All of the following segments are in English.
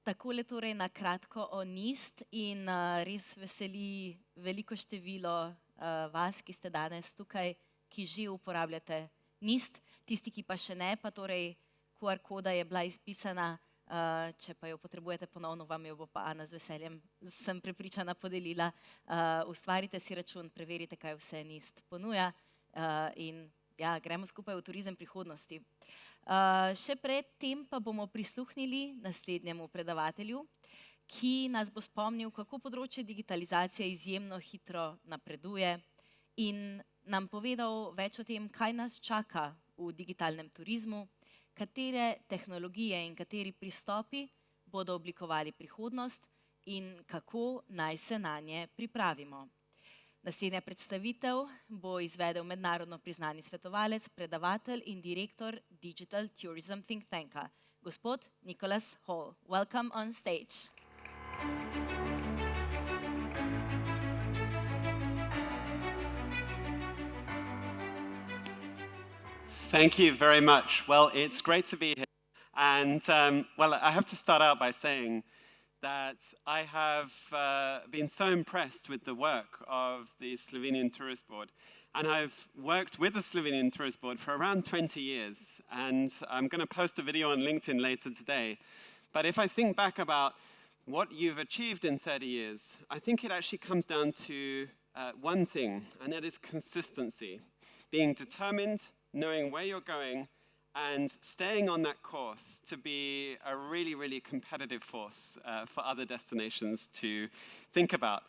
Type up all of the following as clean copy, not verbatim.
Takole torej na kratko o NIST in res veseli veliko število vas, ki ste danes tukaj, ki že uporabljate NIST. Tisti, ki pa še ne, pa torej QR koda je bila izpisana, če pa jo potrebujete ponovno, vam jo bo pa Ana z veseljem, sem prepričana, podelila. Ustvarite si račun, preverite, kaj vse NIST ponuja in ja, gremo skupaj v turizem prihodnosti. Še pred tem pa bomo prisluhnili naslednjemu predavatelju, ki nas bo spomnil, kako področje digitalizacije izjemno hitro napreduje in nam povedal več o tem, kaj nas čaka v digitalnem turizmu, katere tehnologije in kateri pristopi bodo oblikovali prihodnost in kako naj se nanje pripravimo. Naslednja predstavitev bo izvedel mednarodno priznani svetovalec, predavatelj in direktor Digital Tourism Think Tanka, gospod Nicholas Hall. Welcome on stage. Thank you very much. Well, it's great to be here. And, well, I have to start out by saying that I have been so impressed with the work of the Slovenian Tourist Board. And I've worked with the Slovenian Tourist Board for around 20 years. And I'm going to post a video on LinkedIn later today. But if I think back about what you've achieved in 30 years, I think it actually comes down to one thing, and that is consistency. Being determined, knowing where you're going, and staying on that course to be a really, really competitive force for other destinations to think about.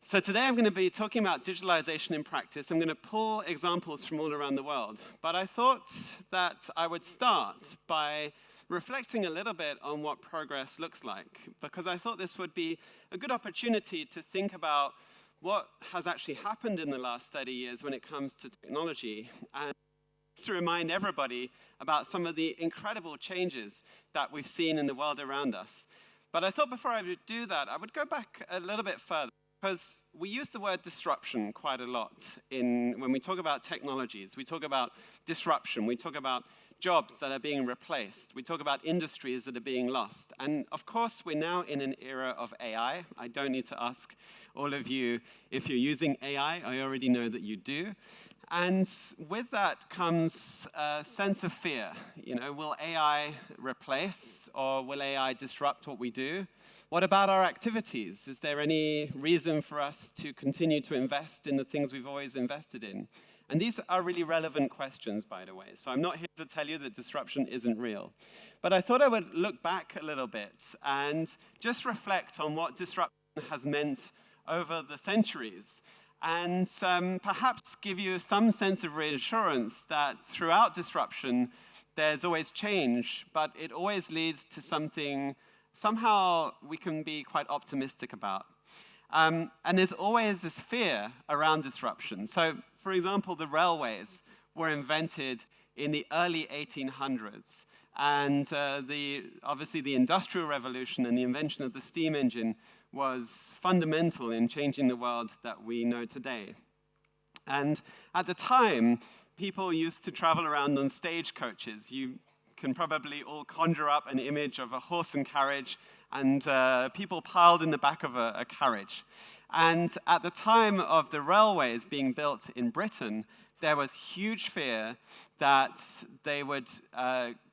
So today I'm going to be talking about digitalization in practice. I'm going to pull examples from all around the world. But I thought that I would start by reflecting a little bit on what progress looks like, because I thought this would be a good opportunity to think about what has actually happened in the last 30 years when it comes to technology, and to remind everybody about some of the incredible changes that we've seen in the world around us. But I thought before I would do that, I would go back a little bit further, because we use the word disruption quite a lot when we talk about technologies. We talk about disruption, we talk about jobs that are being replaced, we talk about industries that are being lost. And of course, we're now in an era of AI. I don't need to ask all of you if you're using AI. I already know that you do. And with that comes a sense of fear. You know, will AI replace or will AI disrupt what we do? What about our activities? Is there any reason for us to continue to invest in the things we've always invested in? And these are really relevant questions, by the way. So I'm not here to tell you that disruption isn't real. But I thought I would look back a little bit and just reflect on what disruption has meant over the centuries, and perhaps give you some sense of reassurance that throughout disruption, there's always change, but it always leads to something somehow we can be quite optimistic about. And there's always this fear around disruption. So, for example, the railways were invented in the early 1800s. And obviously the Industrial Revolution and the invention of the steam engine was fundamental in changing the world that we know today. And at the time, people used to travel around on stagecoaches. You can probably all conjure up an image of a horse and carriage and people piled in the back of a carriage. And at the time of the railways being built in Britain, there was huge fear that they would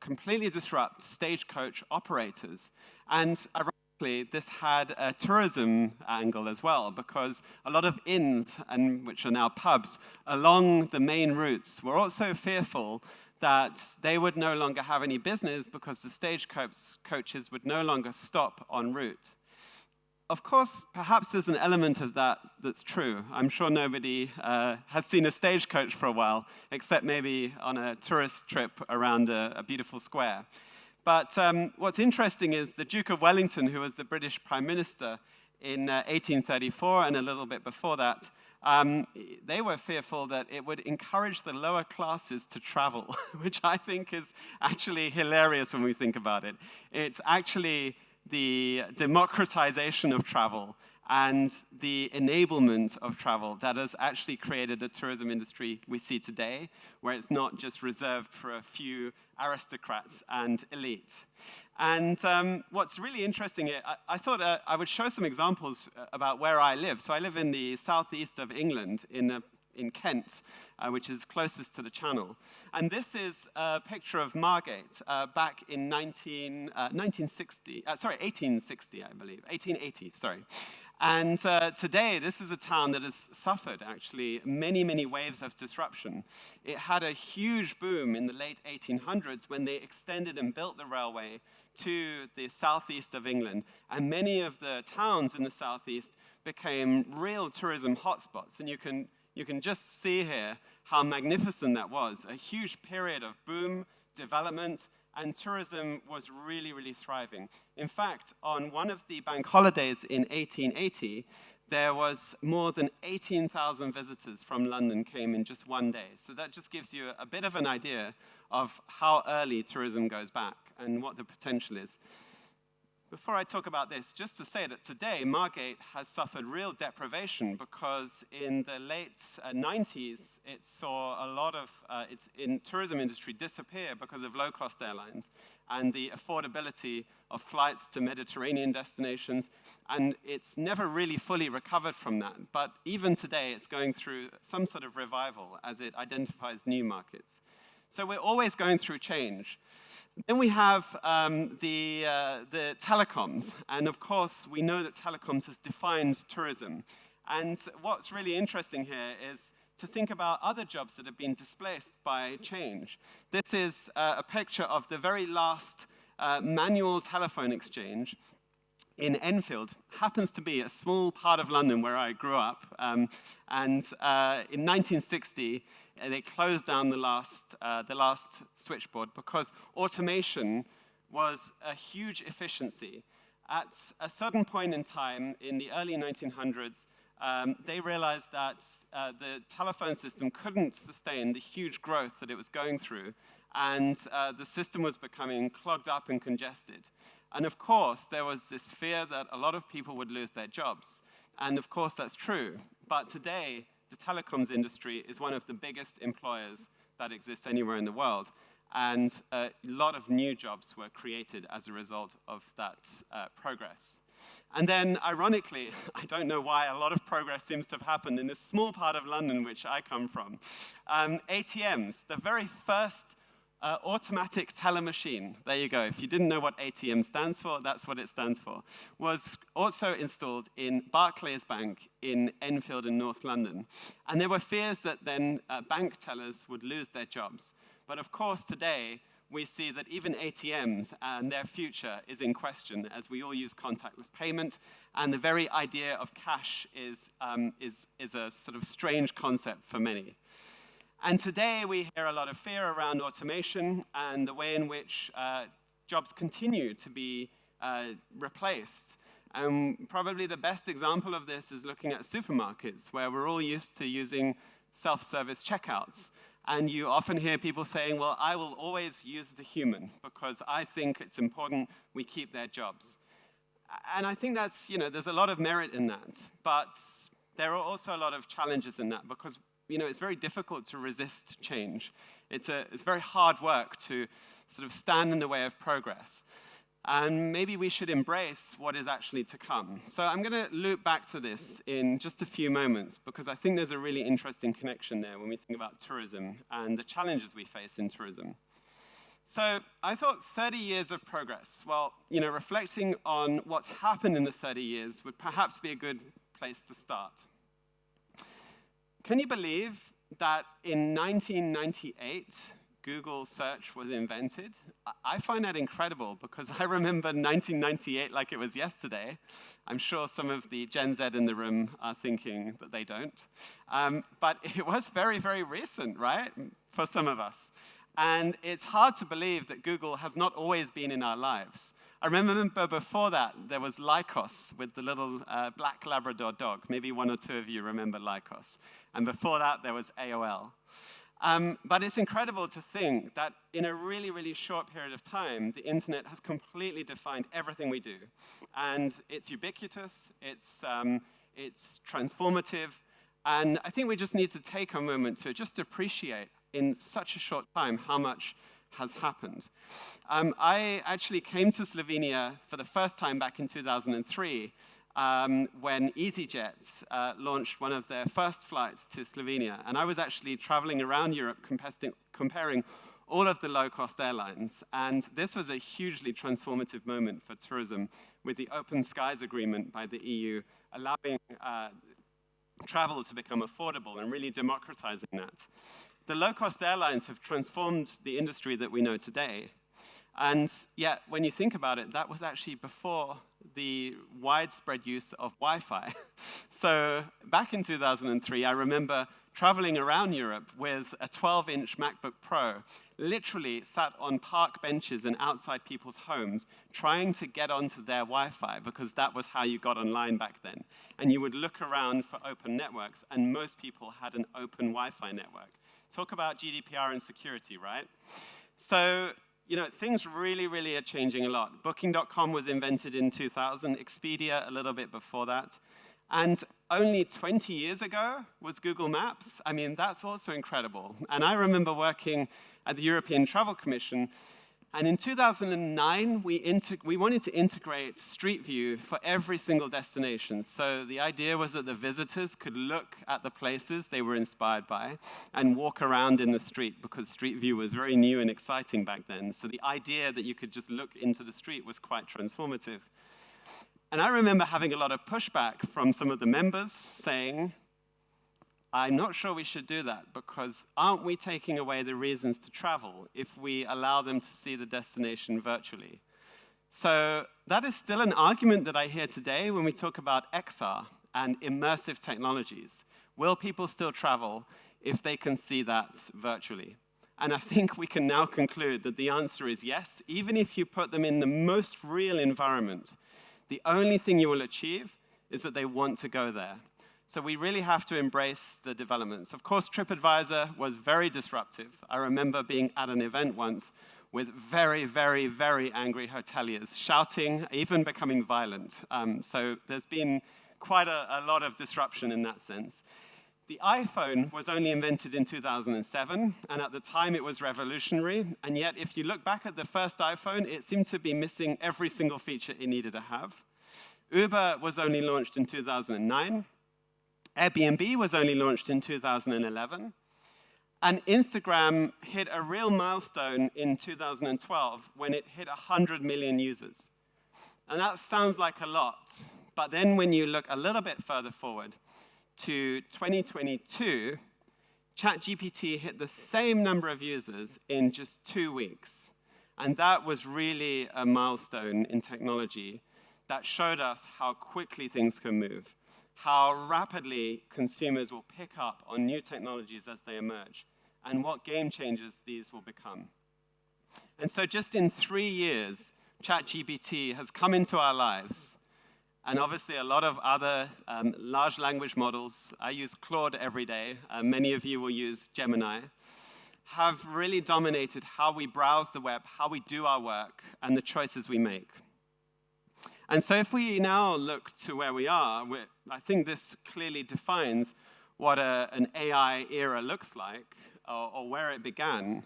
completely disrupt stagecoach operators. And ironically, this had a tourism angle as well, because a lot of inns, which are now pubs, along the main routes were also fearful that they would no longer have any business because the stagecoaches would no longer stop en route. Of course, perhaps there's an element of that that's true. I'm sure nobody has seen a stagecoach for a while, except maybe on a tourist trip around a beautiful square. But what's interesting is the Duke of Wellington, who was the British Prime Minister in 1834 and a little bit before that, they were fearful that it would encourage the lower classes to travel, which I think is actually hilarious when we think about it. It's actually the democratization of travel and the enablement of travel that has actually created the tourism industry we see today, where it's not just reserved for a few aristocrats and elite. And what's really interesting, I thought I would show some examples about where I live. So I live in the southeast of England, in Kent, which is closest to the Channel. And this is a picture of Margate back in 1860, I believe, 1880, sorry. And today, this is a town that has suffered, actually, many, many waves of disruption. It had a huge boom in the late 1800s when they extended and built the railway to the southeast of England. And many of the towns in the southeast became real tourism hotspots. And you can just see here how magnificent that was. A huge period of boom, development, and tourism was really, really thriving. In fact, on one of the bank holidays in 1880, there was more than 18,000 visitors from London came in just one day. So that just gives you a bit of an idea of how early tourism goes back and what the potential is. Before I talk about this, just to say that today, Margate has suffered real deprivation because in the late 90s, it saw a lot of its tourism industry disappear because of low-cost airlines and the affordability of flights to Mediterranean destinations, and it's never really fully recovered from that. But even today, it's going through some sort of revival as it identifies new markets. So we're always going through change. Then we have the telecoms, and of course, we know that telecoms has defined tourism. And what's really interesting here is to think about other jobs that have been displaced by change. This is a picture of the very last manual telephone exchange in Enfield. Happens to be a small part of London where I grew up. In 1960, they closed down the last switchboard because automation was a huge efficiency. At a certain point in time, in the early 1900s, they realized that the telephone system couldn't sustain the huge growth that it was going through, and the system was becoming clogged up and congested. And of course, there was this fear that a lot of people would lose their jobs. And of course, that's true. But today, the telecoms industry is one of the biggest employers that exists anywhere in the world. And a lot of new jobs were created as a result of that progress. And then, ironically, I don't know why, a lot of progress seems to have happened in this small part of London, which I come from. ATMs, the very first automatic teller machine, there you go. If you didn't know what ATM stands for, that's what it stands for, was also installed in Barclays Bank in Enfield in North London. And there were fears that then bank tellers would lose their jobs. But of course, today, we see that even ATMs and their future is in question as we all use contactless payment, and the very idea of cash is a sort of strange concept for many. And today we hear a lot of fear around automation and the way in which jobs continue to be replaced. And probably the best example of this is looking at supermarkets, where we're all used to using self-service checkouts. And you often hear people saying, well, I will always use the human because I think it's important we keep their jobs. And I think that's, there's a lot of merit in that. But there are also a lot of challenges in that because it's very difficult to resist change. It's very hard work to sort of stand in the way of progress. And maybe we should embrace what is actually to come. So I'm going to loop back to this in just a few moments because I think there's a really interesting connection there when we think about tourism and the challenges we face in tourism. So I thought 30 years of progress. Well, reflecting on what's happened in the 30 years would perhaps be a good place to start. Can you believe that in 1998, Google search was invented? I find that incredible because I remember 1998 like it was yesterday. I'm sure some of the Gen Z in the room are thinking that they don't. But it was very, very recent, right, for some of us. And it's hard to believe that Google has not always been in our lives. I remember before that, there was Lycos with the little black Labrador dog. Maybe one or two of you remember Lycos. And before that, there was AOL. But it's incredible to think that in a really, really short period of time, the internet has completely defined everything we do. And it's ubiquitous, it's transformative, and I think we just need to take a moment to just appreciate in such a short time how much has happened. I actually came to Slovenia for the first time back in 2003 when EasyJet launched one of their first flights to Slovenia. And I was actually traveling around Europe comparing all of the low-cost airlines. And this was a hugely transformative moment for tourism with the Open Skies Agreement by the EU, allowing travel to become affordable and really democratizing that. The low-cost airlines have transformed the industry that we know today. And yet, when you think about it, that was actually before the widespread use of Wi-Fi. So back in 2003, I remember traveling around Europe with a 12-inch MacBook Pro, literally sat on park benches and outside people's homes, trying to get onto their Wi-Fi, because that was how you got online back then. And you would look around for open networks, and most people had an open Wi-Fi network. Talk about GDPR and security, right? So, you know, things really are changing a lot. Booking.com was invented in 2000, Expedia a little bit before that. And only 20 years ago was Google Maps. I mean, that's also incredible. And I remember working at the European Travel Commission, and in 2009, we wanted to integrate Street View for every single destination. So the idea was that the visitors could look at the places they were inspired by and walk around in the street, because Street View was very new and exciting back then. So the idea that you could just look into the street was quite transformative. And I remember having a lot of pushback from some of the members saying, I'm not sure we should do that, because aren't we taking away the reasons to travel if we allow them to see the destination virtually? So that is still an argument that I hear today when we talk about XR and immersive technologies. Will people still travel if they can see that virtually? And I think we can now conclude that the answer is yes. Even if you put them in the most real environment, the only thing you will achieve is that they want to go there. So we really have to embrace the developments. Of course, TripAdvisor was very disruptive. I remember being at an event once with very angry hoteliers, shouting, even becoming violent. So there's been quite a lot of disruption in that sense. The iPhone was only invented in 2007, and at the time it was revolutionary. And yet, if you look back at the first iPhone, it seemed to be missing every single feature it needed to have. Uber was only launched in 2009. Airbnb was only launched in 2011. And Instagram hit a real milestone in 2012 when it hit 100 million users. And that sounds like a lot, but then when you look a little bit further forward to 2022, ChatGPT hit the same number of users in just 2 weeks. And that was really a milestone in technology that showed us how quickly things can move, how rapidly consumers will pick up on new technologies as they emerge, and what game changers these will become. And so just in 3 years, ChatGPT has come into our lives. And obviously, a lot of other large language models, I use Claude every day, many of you will use Gemini, have really dominated how we browse the web, how we do our work, and the choices we make. And so if we now look to where we are, I think this clearly defines what an AI era looks like, or where it began.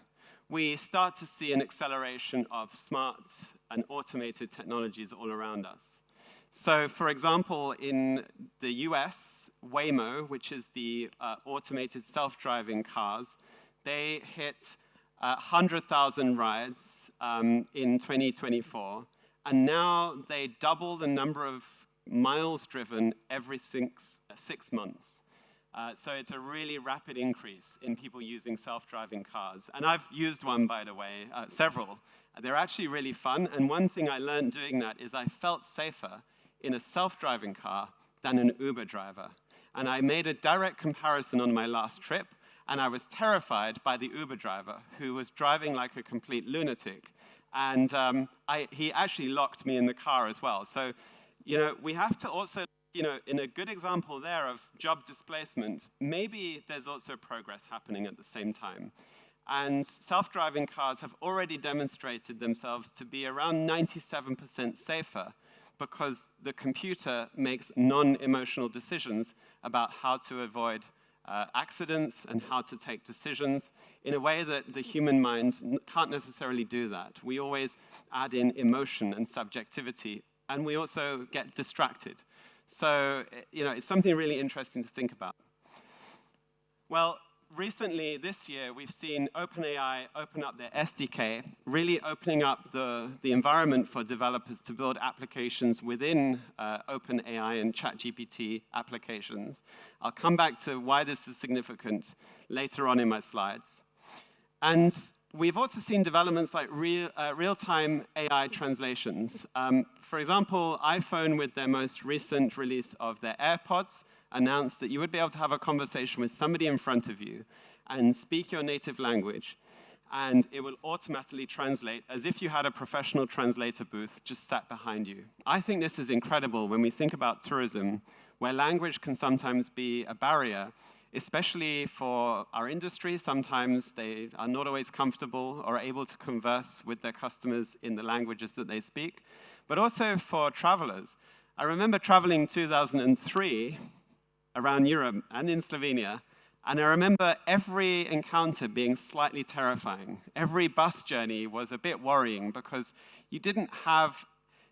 We start to see an acceleration of smart and automated technologies all around us. So, for example, in the US, Waymo, which is the automated self-driving cars, they hit 100,000 rides in 2024, and now they double the number of miles driven every 6 months. So it's a really rapid increase in people using self-driving cars. And I've used one, by the way, several. They're actually really fun, and one thing I learned doing that is I felt safer in a self-driving car than an Uber driver. And I made a direct comparison on my last trip, and I was terrified by the Uber driver, who was driving like a complete lunatic. And he actually locked me in the car as well. So, you know, we have to also, you know, in a good example there of job displacement, maybe there's also progress happening at the same time. And self-driving cars have already demonstrated themselves to be around 97% safer, because the computer makes non-emotional decisions about how to avoid accidents and how to take decisions in a way that the human mind can't necessarily do that. We always add in emotion and subjectivity, and we also get distracted. So, it's something really interesting to think about. Well, recently, this year, we've seen OpenAI open up their SDK, really opening up the environment for developers to build applications within OpenAI and ChatGPT applications. I'll come back to why this is significant later on in my slides. And we've also seen developments like real-time AI translations. For example, iPhone, with their most recent release of their AirPods, announced that you would be able to have a conversation with somebody in front of you and speak your native language, and it will automatically translate as if you had a professional translator booth just sat behind you. I think this is incredible when we think about tourism, where language can sometimes be a barrier, especially for our industry. Sometimes they are not always comfortable or able to converse with their customers in the languages that they speak, but also for travelers. I remember traveling in 2003 around Europe and in Slovenia, and I remember every encounter being slightly terrifying. Every bus journey was a bit worrying because you didn't have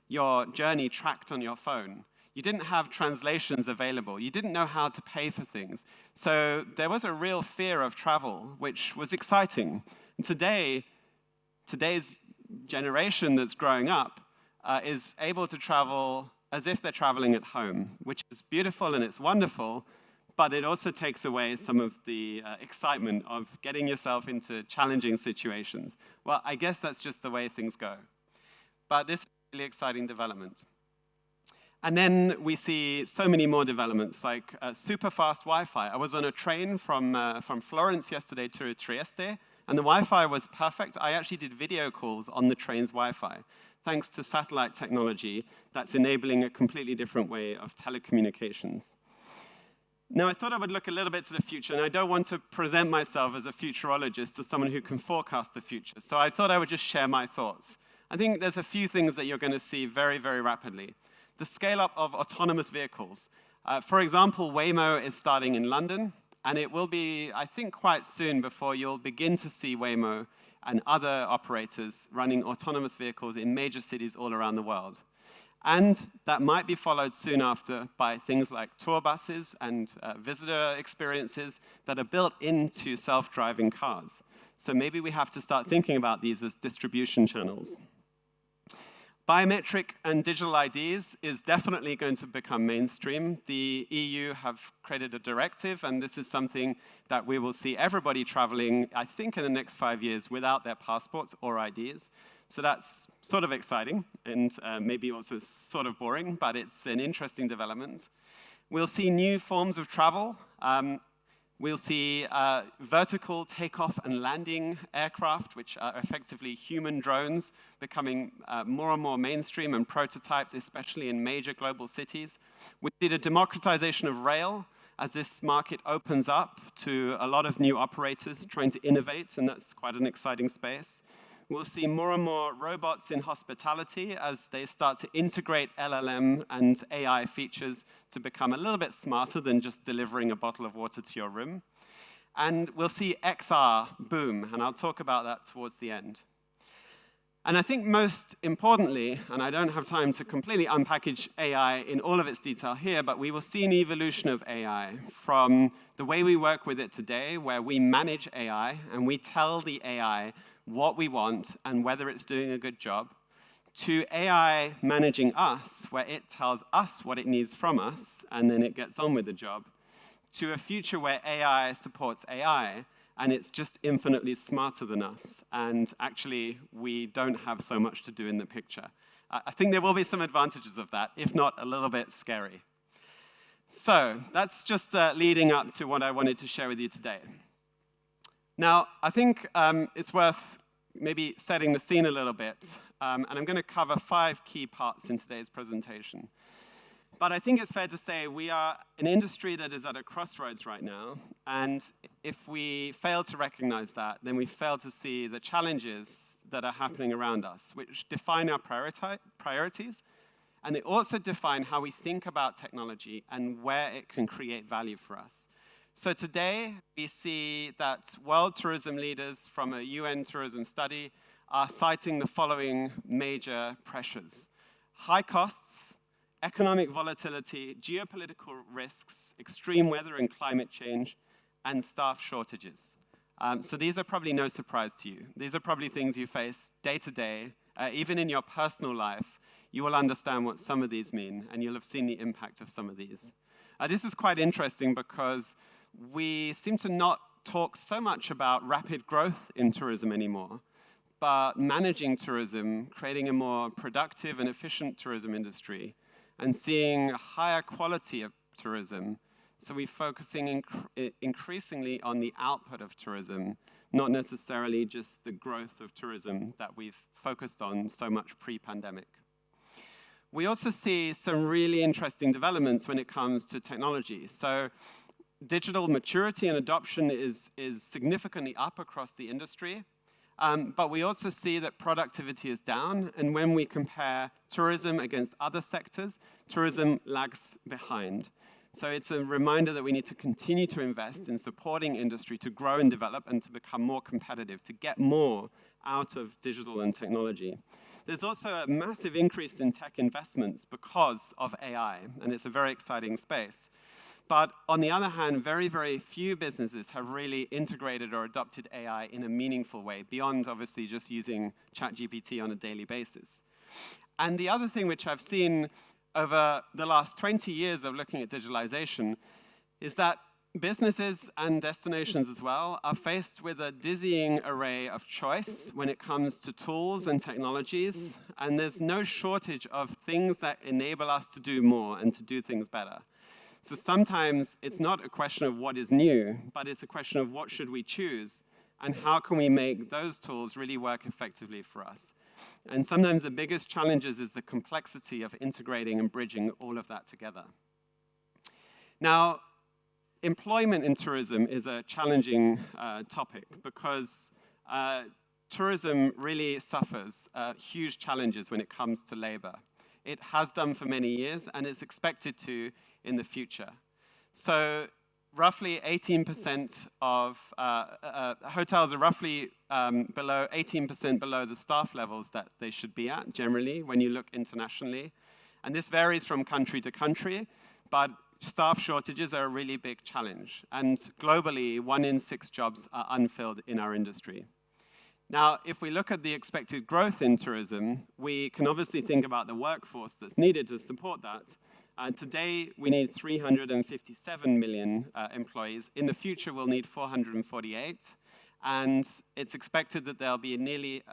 your journey tracked on your phone. You didn't have translations available. You didn't know how to pay for things. So there was a real fear of travel, which was exciting. And today's generation that's growing up is able to travel as if they're traveling at home, which is beautiful and it's wonderful, but it also takes away some of the excitement of getting yourself into challenging situations. Well, I guess that's just the way things go. But this is a really exciting development. And then we see so many more developments, like super fast Wi-Fi. I was on a train from Florence yesterday to Trieste, and the Wi-Fi was perfect. I actually did video calls on the train's Wi-Fi, thanks to satellite technology that's enabling a completely different way of telecommunications. Now, I thought I would look a little bit to the future, and I don't want to present myself as a futurologist, as someone who can forecast the future. So I thought I would just share my thoughts. I think there's a few things that you're going to see very, very rapidly. The scale-up of autonomous vehicles. For example, Waymo is starting in London, and it will be, I think, quite soon before you'll begin to see Waymo and other operators running autonomous vehicles in major cities all around the world. And that might be followed soon after by things like tour buses and visitor experiences that are built into self-driving cars. So maybe we have to start thinking about these as distribution channels. Biometric and digital IDs is definitely going to become mainstream. The EU have created a directive, and this is something that we will see everybody traveling, I think, in the next 5 years without their passports or IDs. So that's sort of exciting and maybe also sort of boring, but it's an interesting development. We'll see new forms of travel. We'll see vertical takeoff and landing aircraft, which are effectively human drones, becoming more and more mainstream and prototyped, especially in major global cities. We see the democratization of rail as this market opens up to a lot of new operators trying to innovate, and that's quite an exciting space. We'll see more and more robots in hospitality as they start to integrate LLM and AI features to become a little bit smarter than just delivering a bottle of water to your room. And we'll see XR boom, and I'll talk about that towards the end. And I think most importantly, and I don't have time to completely unpackage AI in all of its detail here, but we will see an evolution of AI from the way we work with it today, where we manage AI and we tell the AI what we want and whether it's doing a good job, to AI managing us, where it tells us what it needs from us, and then it gets on with the job, to a future where AI supports AI, and it's just infinitely smarter than us, and actually, we don't have so much to do in the picture. I think there will be some advantages of that, if not a little bit scary. So that's just leading up to what I wanted to share with you today. Now, I think it's worth maybe setting the scene a little bit, and I'm going to cover 5 key parts in today's presentation. But I think it's fair to say we are an industry that is at a crossroads right now, and if we fail to recognize that, then we fail to see the challenges that are happening around us, which define our priorities, and they also define how we think about technology and where it can create value for us. So today, we see that world tourism leaders from a UN tourism study are citing the following major pressures: high costs, economic volatility, geopolitical risks, extreme weather and climate change, and staff shortages. So these are probably no surprise to you. These are probably things you face day to day. Even in your personal life, you will understand what some of these mean, and you'll have seen the impact of some of these. This is quite interesting because we seem to not talk so much about rapid growth in tourism anymore, but managing tourism, creating a more productive and efficient tourism industry, and seeing a higher quality of tourism. So we're focusing increasingly on the output of tourism, not necessarily just the growth of tourism that we've focused on so much pre-pandemic. We also see some really interesting developments when it comes to technology. So digital maturity and adoption is significantly up across the industry, but we also see that productivity is down, and when we compare tourism against other sectors, tourism lags behind. So it's a reminder that we need to continue to invest in supporting industry to grow and develop and to become more competitive, to get more out of digital and technology. There's also a massive increase in tech investments because of AI, and it's a very exciting space. But on the other hand, very, very few businesses have really integrated or adopted AI in a meaningful way, beyond obviously just using ChatGPT on a daily basis. And the other thing which I've seen over the last 20 years of looking at digitalization is that businesses and destinations as well are faced with a dizzying array of choice when it comes to tools and technologies, and there's no shortage of things that enable us to do more and to do things better. So sometimes it's not a question of what is new, but it's a question of what should we choose and how can we make those tools really work effectively for us. And sometimes the biggest challenges is the complexity of integrating and bridging all of that together. Now, employment in tourism is a challenging topic because tourism really suffers huge challenges when it comes to labor. It has done for many years, and it's expected to in the future. So roughly 18% of hotels are roughly below 18% below the staff levels that they should be at, generally, when you look internationally. And this varies from country to country, but staff shortages are a really big challenge. And globally, 1 in 6 jobs are unfilled in our industry. Now, if we look at the expected growth in tourism, we can obviously think about the workforce that's needed to support that. Today, we need 357 million employees. In the future, we'll need 448. And it's expected that there'll be nearly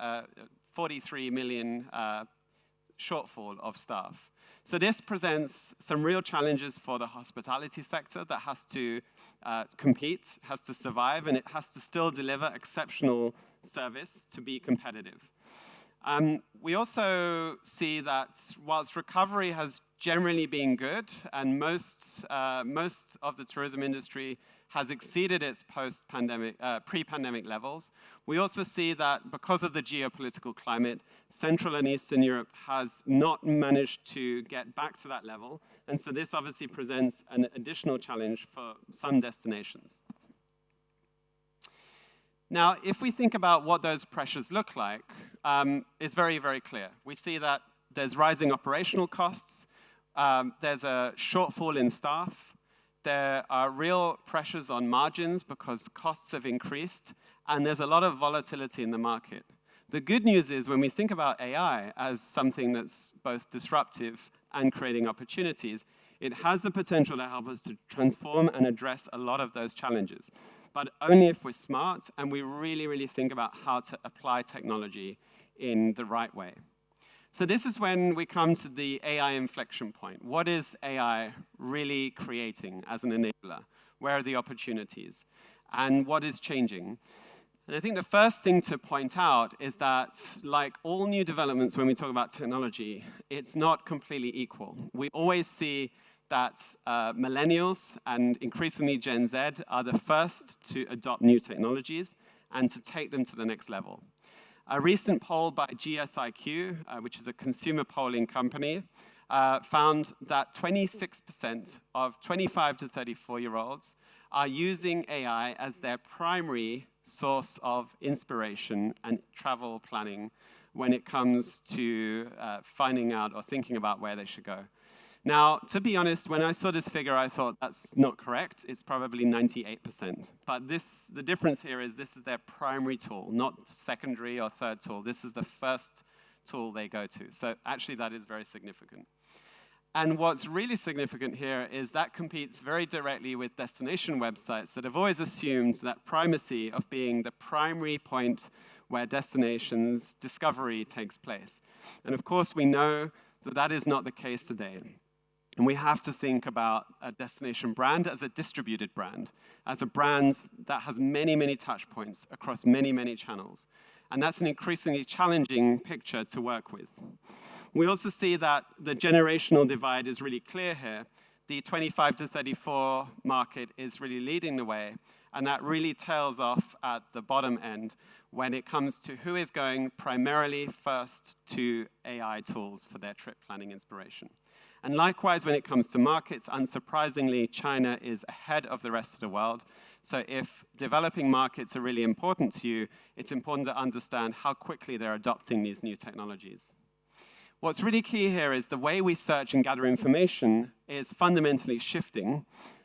43 million shortfall of staff. So this presents some real challenges for the hospitality sector that has to compete, has to survive, and it has to still deliver exceptional service to be competitive. We also see that whilst recovery has generally been good, and most of the tourism industry has exceeded its pre-pandemic levels, we also see that because of the geopolitical climate, Central and Eastern Europe has not managed to get back to that level, and so this obviously presents an additional challenge for some destinations. Now, if we think about what those pressures look like, it's very, very clear. We see that there's rising operational costs, there's a shortfall in staff, there are real pressures on margins because costs have increased, and there's a lot of volatility in the market. The good news is when we think about AI as something that's both disruptive and creating opportunities, it has the potential to help us to transform and address a lot of those challenges, but only if we're smart and we really, really think about how to apply technology in the right way. So this is when we come to the AI inflection point. What is AI really creating as an enabler? Where are the opportunities? And what is changing? And I think the first thing to point out is that, like all new developments when we talk about technology, it's not completely equal. We always see that millennials and increasingly Gen Z are the first to adopt new technologies and to take them to the next level. A recent poll by GSIQ, which is a consumer polling company, found that 26% of 25 to 34-year-olds are using AI as their primary source of inspiration and travel planning when it comes to finding out or thinking about where they should go. Now, to be honest, when I saw this figure, I thought that's not correct. It's probably 98%. But the difference here is this is their primary tool, not secondary or third tool. This is the first tool they go to. So actually, that is very significant. And what's really significant here is that competes very directly with destination websites that have always assumed that primacy of being the primary point where destinations discovery takes place. And of course, we know that that is not the case today. And we have to think about a destination brand as a distributed brand, as a brand that has many, many touch points across many, many channels. And that's an increasingly challenging picture to work with. We also see that the generational divide is really clear here. The 25 to 34 market is really leading the way, and that really tails off at the bottom end when it comes to who is going primarily first to AI tools for their trip planning inspiration. And likewise, when it comes to markets, unsurprisingly, China is ahead of the rest of the world. So if developing markets are really important to you, it's important to understand how quickly they're adopting these new technologies. What's really key here is the way we search and gather information is fundamentally shifting,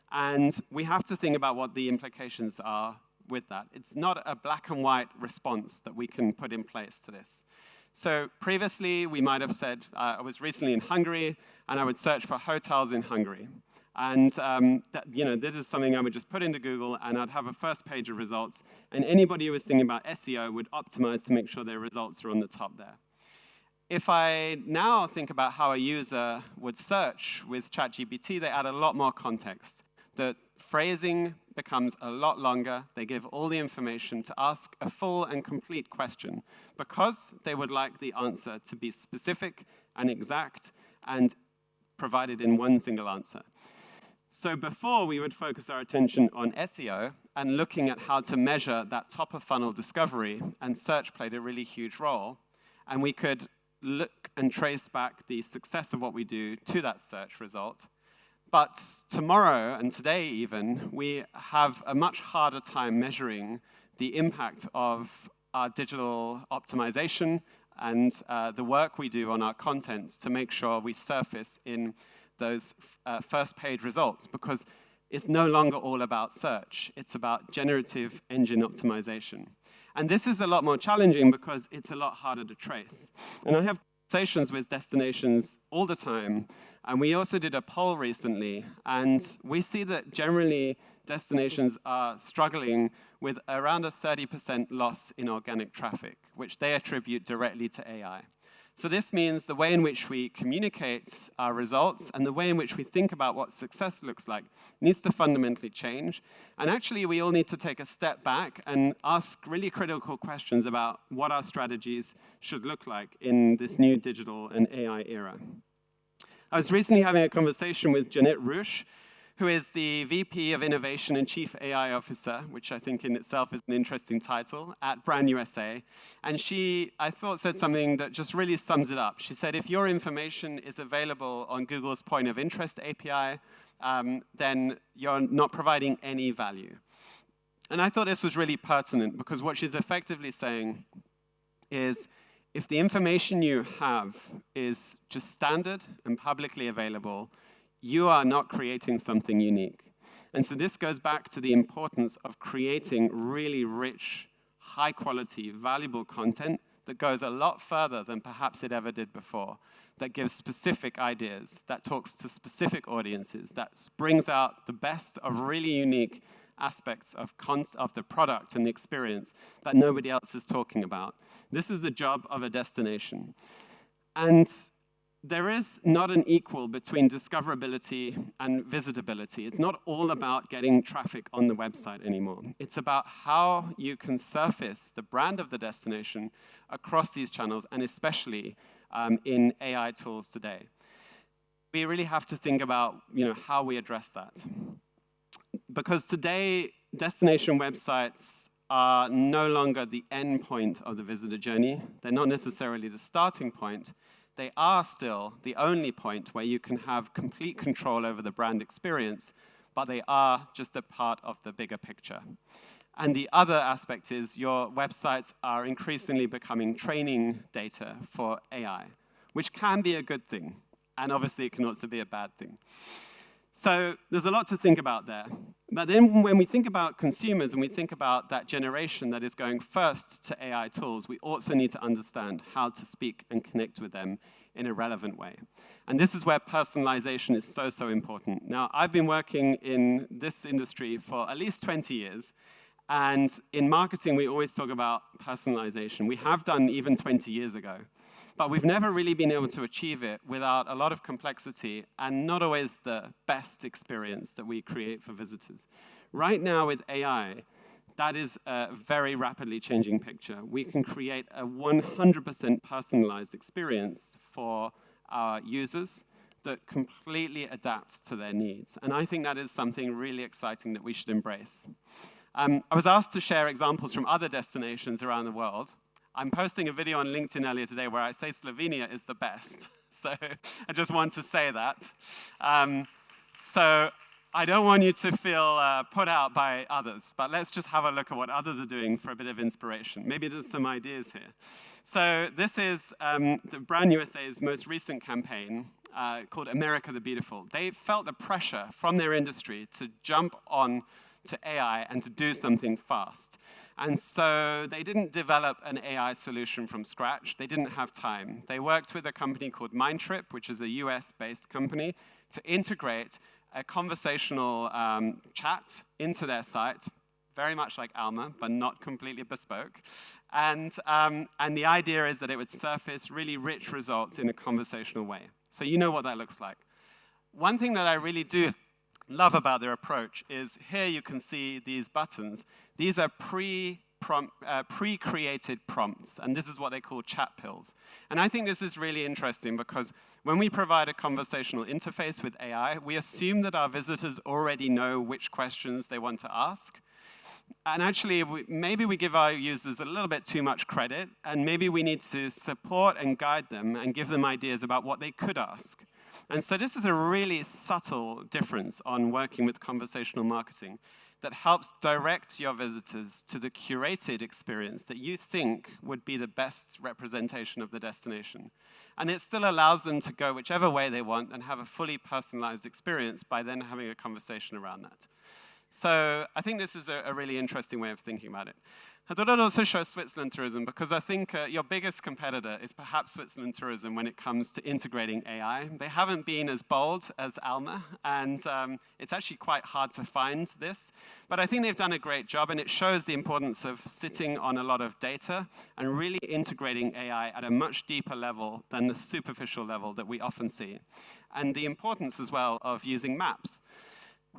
and we have to think about what the implications are with that. It's not a black and white response that we can put in place to this. So previously, we might have said, I was recently in Hungary, and I would search for hotels in Hungary. And this is something I would just put into Google, and I'd have a first page of results. And anybody who was thinking about SEO would optimize to make sure their results are on the top there. If I now think about how a user would search with ChatGPT, they add a lot more context. The phrasing becomes a lot longer. They give all the information to ask a full and complete question because they would like the answer to be specific and exact and provided in one single answer. So before, we would focus our attention on SEO and looking at how to measure that top-of-funnel discovery, and search played a really huge role. And we could look and trace back the success of what we do to that search result. But tomorrow, and today even, we have a much harder time measuring the impact of our digital optimization and the work we do on our content to make sure we surface in those first page results, because it's no longer all about search. It's about generative engine optimization. And this is a lot more challenging because it's a lot harder to trace. And I have conversations with destinations all the time. And we also did a poll recently. And we see that generally destinations are struggling with around a 30% loss in organic traffic, which they attribute directly to AI. So this means the way in which we communicate our results and the way in which we think about what success looks like needs to fundamentally change. And actually, we all need to take a step back and ask really critical questions about what our strategies should look like in this new digital and AI era. I was recently having a conversation with Jeanette Ruch, who is the VP of Innovation and Chief AI Officer, which I think in itself is an interesting title, at Brand USA. And she, I thought, said something that just really sums it up. She said, if your information is available on Google's Point of Interest API, then you're not providing any value. And I thought this was really pertinent, because what she's effectively saying is, if the information you have is just standard and publicly available, you are not creating something unique. And so this goes back to the importance of creating really rich, high-quality, valuable content that goes a lot further than perhaps it ever did before, that gives specific ideas, that talks to specific audiences, that brings out the best of really unique aspects of the product and the experience that nobody else is talking about. This is the job of a destination. And there is not an equal between discoverability and visitability. It's not all about getting traffic on the website anymore. It's about how you can surface the brand of the destination across these channels, and especially in AI tools today. We really have to think about how we address that. Because today, destination websites are no longer the end point of the visitor journey. They're not necessarily the starting point. they are still the only point where you can have complete control over the brand experience, but they are just a part of the bigger picture. And the other aspect is your websites are increasingly becoming training data for AI, which can be a good thing, and obviously it can also be a bad thing. So there's a lot to think about there. But then when we think about consumers and we think about that generation that is going first to AI tools, we also need to understand how to speak and connect with them in a relevant way. And this is where personalization is so, so important. Now, I've been working in this industry for at least 20 years. And in marketing, we always talk about personalization. We have done even 20 years ago. But we've never really been able to achieve it without a lot of complexity and not always the best experience that we create for visitors. Right now with AI, that is a very rapidly changing picture. We can create a 100% personalized experience for our users that completely adapts to their needs. And I think that is something really exciting that we should embrace. I was asked to share examples from other destinations around the world. I'm posting a video on LinkedIn earlier today where I say Slovenia is the best. So I just want to say that. So I don't want you to feel put out by others, but let's just have a look at what others are doing for a bit of inspiration. Maybe there's some ideas here. So this is the Brand USA's most recent campaign called America the Beautiful. They felt the pressure from their industry to jump on to AI and to do something fast. And so they didn't develop an AI solution from scratch. They didn't have time. They worked with a company called Mindtrip, which is a US-based company, to integrate a conversational chat into their site, very much like Alma, but not completely bespoke. And the idea is that it would surface really rich results in a conversational way. So you know what that looks like. One thing that I really do love about their approach is here you can see these buttons. These are pre-created prompts, and this is what they call chat pills. And I think this is really interesting because when we provide a conversational interface with AI, we assume that our visitors already know which questions they want to ask. And actually, maybe we give our users a little bit too much credit, and maybe we need to support and guide them and give them ideas about what they could ask. And so this is a really subtle difference on working with conversational marketing that helps direct your visitors to the curated experience that you think would be the best representation of the destination. And it still allows them to go whichever way they want and have a fully personalized experience by then having a conversation around that. So I think this is a really interesting way of thinking about it. I thought I'd also show Switzerland Tourism because I think your biggest competitor is perhaps Switzerland Tourism when it comes to integrating AI. They haven't been as bold as Alma, and it's actually quite hard to find this. But I think they've done a great job, and it shows the importance of sitting on a lot of data and really integrating AI at a much deeper level than the superficial level that we often see. And the importance as well of using maps.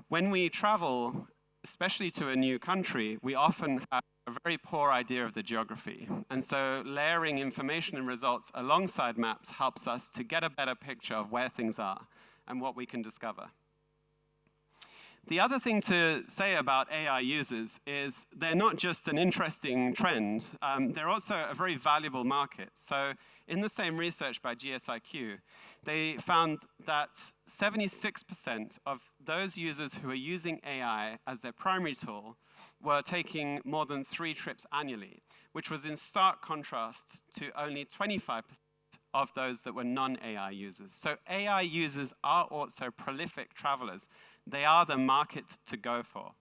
When we travel, especially to a new country, we often have a very poor idea of the geography. And so layering information and results alongside maps helps us to get a better picture of where things are and what we can discover. The other thing to say about AI users is they're not just an interesting trend, they're also a very valuable market. So in the same research by GSIQ, they found that 76% of those users who are using AI as their primary tool were taking more than 3 trips annually, which was in stark contrast to only 25% of those that were non-AI users. So AI users are also prolific travelers. They are the market to go for.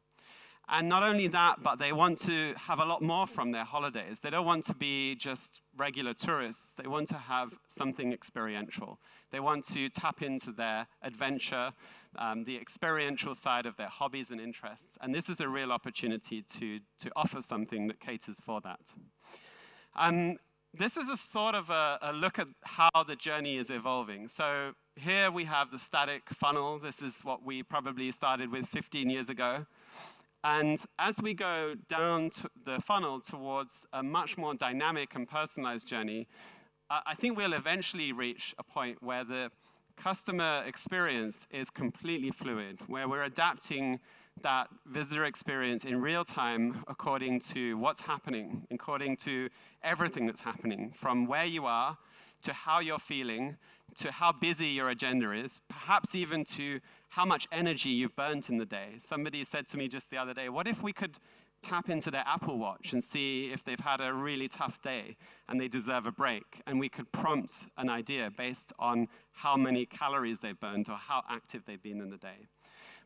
And not only that, but they want to have a lot more from their holidays. They don't want to be just regular tourists. They want to have something experiential. They want to tap into their adventure, the experiential side of their hobbies and interests. And this is a real opportunity to offer something that caters for that. This is a sort of a look at how the journey is evolving. So here we have the static funnel. This is what we probably started with 15 years ago. And as we go down the funnel towards a much more dynamic and personalized journey, I think we'll eventually reach a point where the customer experience is completely fluid, where we're adapting that visitor experience in real time according to what's happening, according to everything that's happening, from where you are to how you're feeling, to how busy your agenda is, perhaps even to how much energy you've burnt in the day. Somebody said to me just the other day, what if we could tap into their Apple Watch and see if they've had a really tough day and they deserve a break, and we could prompt an idea based on how many calories they've burned or how active they've been in the day.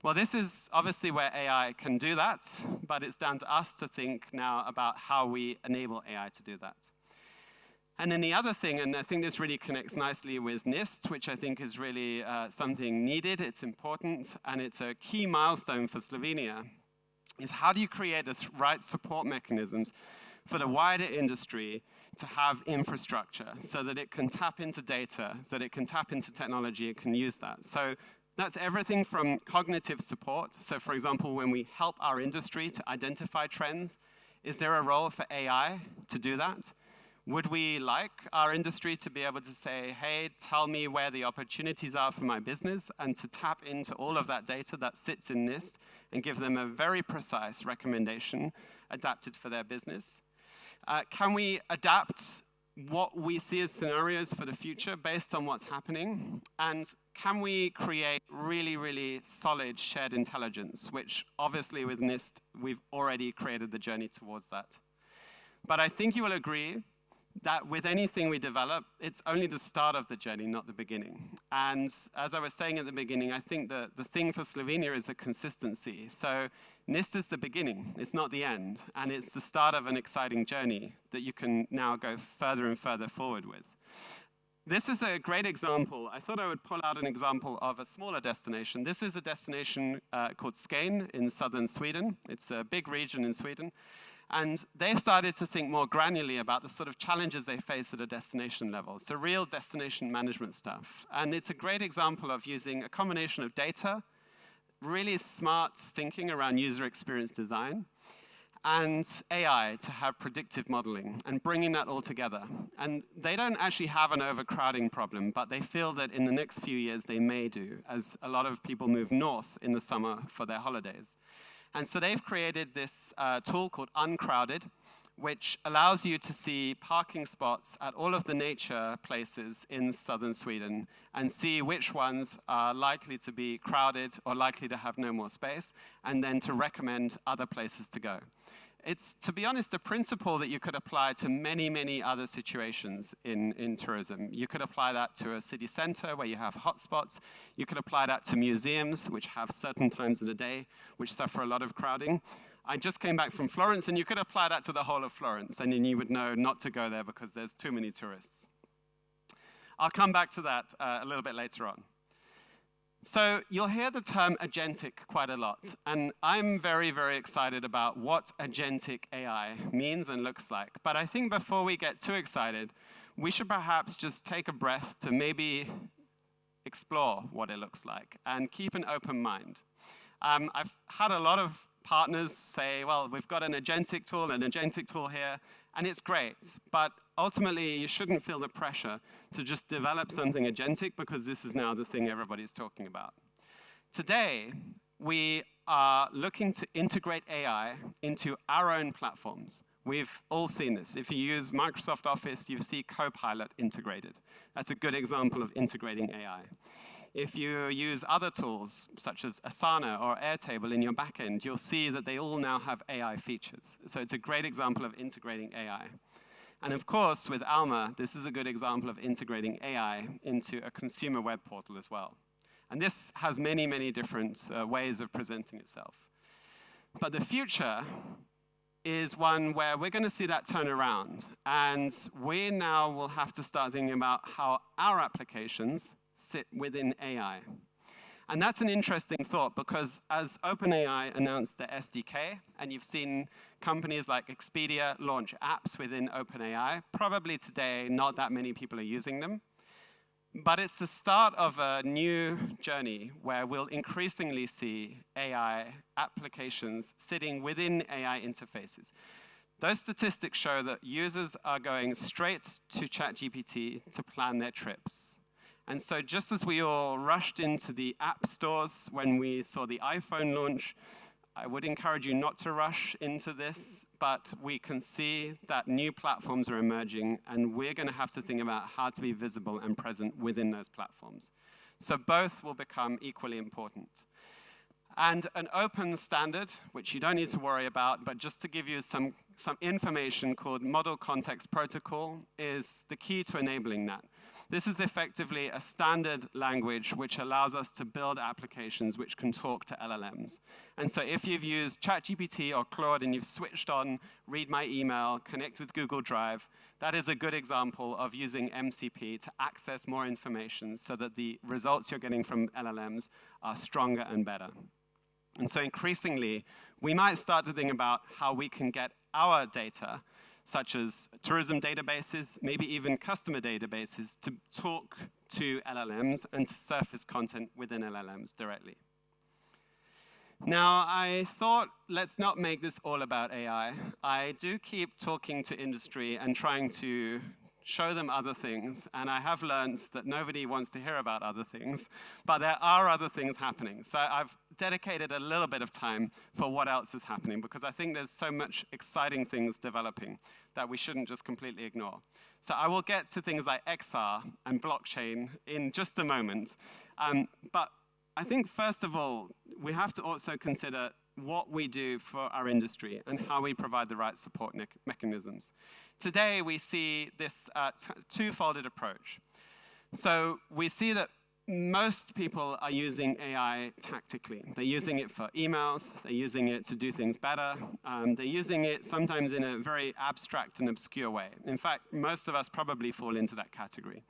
Well, this is obviously where AI can do that, but it's down to us to think now about how we enable AI to do that. And then the other thing, and I think this really connects nicely with NIST, which I think is really something needed, it's important, and it's a key milestone for Slovenia, is how do you create the right support mechanisms for the wider industry to have infrastructure so that it can tap into data, so that it can tap into technology, it can use that. So that's everything from cognitive support. So for example, when we help our industry to identify trends, is there a role for AI to do that? Would we like our industry to be able to say, hey, tell me where the opportunities are for my business, and to tap into all of that data that sits in NIST and give them a very precise recommendation adapted for their business? Can we adapt what we see as scenarios for the future based on what's happening? And can we create really, really solid shared intelligence, which obviously with NIST, we've already created the journey towards that. But I think you will agree that with anything we develop, it's only the start of the journey, not the beginning. And as I was saying at the beginning, I think the thing for Slovenia is the consistency. So NIST is the beginning, it's not the end. And it's the start of an exciting journey that you can now go further and further forward with. This is a great example. I thought I would pull out an example of a smaller destination. This is a destination called Skane in southern Sweden. It's a big region in Sweden. And they've started to think more granularly about the sort of challenges they face at a destination level. So real destination management stuff. And it's a great example of using a combination of data, really smart thinking around user experience design, and AI to have predictive modeling, and bringing that all together. And they don't actually have an overcrowding problem, but they feel that in the next few years they may do, as a lot of people move north in the summer for their holidays. And so they've created this tool called Uncrowded, which allows you to see parking spots at all of the nature places in southern Sweden and see which ones are likely to be crowded or likely to have no more space, and then to recommend other places to go. It's, to be honest, a principle that you could apply to many, many other situations in tourism. You could apply that to a city center where you have hotspots. You could apply that to museums, which have certain times of the day, which suffer a lot of crowding. I just came back from Florence, and you could apply that to the whole of Florence, and then you would know not to go there because there's too many tourists. I'll come back to that a little bit later on. So you'll hear the term agentic quite a lot, and I'm very, very excited about what agentic AI means and looks like. But I think before we get too excited, we should perhaps just take a breath to maybe explore what it looks like and keep an open mind. I've had a lot of partners say, well, we've got an agentic tool here, and it's great. But ultimately, you shouldn't feel the pressure to just develop something agentic because this is now the thing everybody's talking about. Today, we are looking to integrate AI into our own platforms. We've all seen this. If you use Microsoft Office, you see Copilot integrated. That's a good example of integrating AI. If you use other tools, such as Asana or Airtable in your backend, you'll see that they all now have AI features. So it's a great example of integrating AI. And of course, with Alma, this is a good example of integrating AI into a consumer web portal as well. And this has many, many different ways of presenting itself. But the future is one where we're going to see that turn around. And we now will have to start thinking about how our applications sit within AI. And that's an interesting thought, because as OpenAI announced the SDK, and you've seen companies like Expedia launch apps within OpenAI, probably today not that many people are using them. But it's the start of a new journey where we'll increasingly see AI applications sitting within AI interfaces. Those statistics show that users are going straight to ChatGPT to plan their trips. And so just as we all rushed into the app stores when we saw the iPhone launch, I would encourage you not to rush into this, but we can see that new platforms are emerging, and we're going to have to think about how to be visible and present within those platforms. So both will become equally important. And an open standard, which you don't need to worry about, but just to give you some information, called Model Context Protocol, is the key to enabling that. This is effectively a standard language which allows us to build applications which can talk to LLMs. And so if you've used ChatGPT or Claude and you've switched on Read My Email, Connect with Google Drive, that is a good example of using MCP to access more information so that the results you're getting from LLMs are stronger and better. And so increasingly, we might start to think about how we can get our data, such as tourism databases, maybe even customer databases, to talk to LLMs and to surface content within LLMs directly. Now, I thought, let's not make this all about AI. I do keep talking to industry and trying to show them other things, and I have learned that nobody wants to hear about other things, but there are other things happening. So I've dedicated a little bit of time for what else is happening, because I think there's so much exciting things developing that we shouldn't just completely ignore. So I will get to things like XR and blockchain in just a moment, but I think first of all, we have to also consider what we do for our industry and how we provide the right support mechanisms. Today, we see this two-folded approach. So we see that most people are using AI tactically. They're using it for emails. They're using it to do things better. They're using it sometimes in a very abstract and obscure way. In fact, most of us probably fall into that category.